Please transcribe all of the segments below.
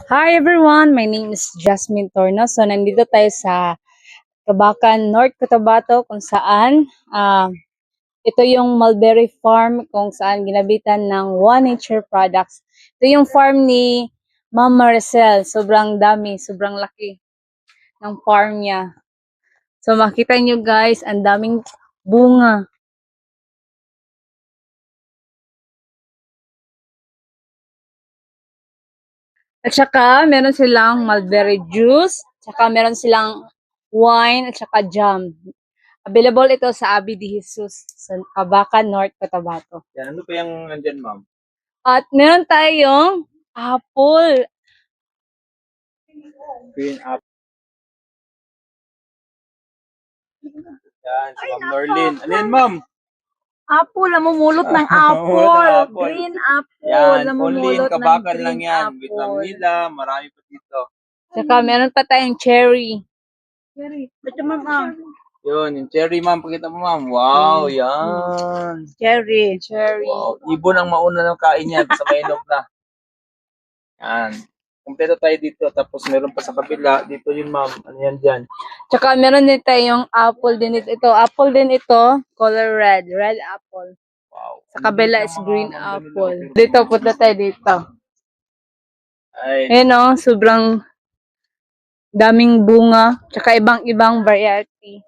Hi everyone, my name is Jasmine Torno. So nandito tayo sa Cabacan, North Cotabato kung saan ito yung mulberry farm kung saan ginabitan ng One Nature Products. Ito yung farm ni Ma'am Maricel. Sobrang dami, sobrang laki ng farm niya. So makita nyo guys, ang daming bunga. At saka meron silang mulberry juice, saka meron silang wine at saka jam. Available ito sa Abi de Jesus sa Cabacan, North Cotabato. Yan, ano pa yung nandyan, ma'am? At meron tayong apple. Green apple. Yan, si Ma'am Norlin. Ano yan, ma'am? Apple, namumulot ng Namumulot ng apple. apple. Green apple. Yan, only in Namumulot ng Cabacan lang green yan. With apple. Manila, marami pa dito. Saka meron pa tayong cherry. Cherry. Ito ma'am. Yun, yung cherry, ma'am. Pakita mo, ma'am. Wow, yan. Cherry. Cherry. Wow, ibon ang mauna ng kain yan sa mainom na. Yan. Kompleto tayo dito. Tapos meron pa sa kabila. Dito yun, ma'am. Ano yan dyan? Tsaka meron din tayong apple din ito. Apple din ito. Color red. Red apple. Wow. Sa kabila is green apple. Dito, punta tayo dito. Ay, Ayan o, sobrang daming bunga. Tsaka ibang-ibang variety.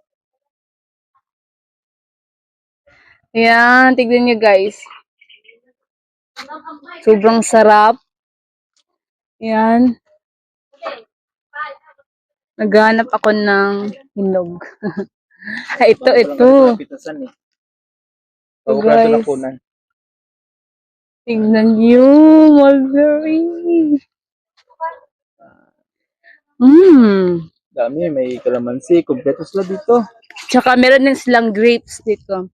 Ayan, tignan nyo guys. Sobrang sarap. Ayan. Naghanap ako ng hinog. ito. pitasan eh. So, Bago ka ito guys. napunan. Tignan nyo, mulberry. Dami, may kalamansi. Kompleto sila dito. Tsaka meron din silang grapes dito.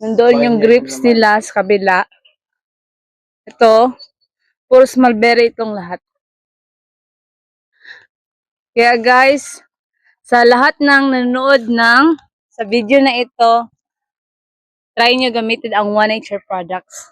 Nandoon yung grapes nila sa kabila. Ito, puro mulberry itong lahat. Kaya guys, sa lahat ng nanonood sa video na ito, try nyo gamitin ang One Nature products.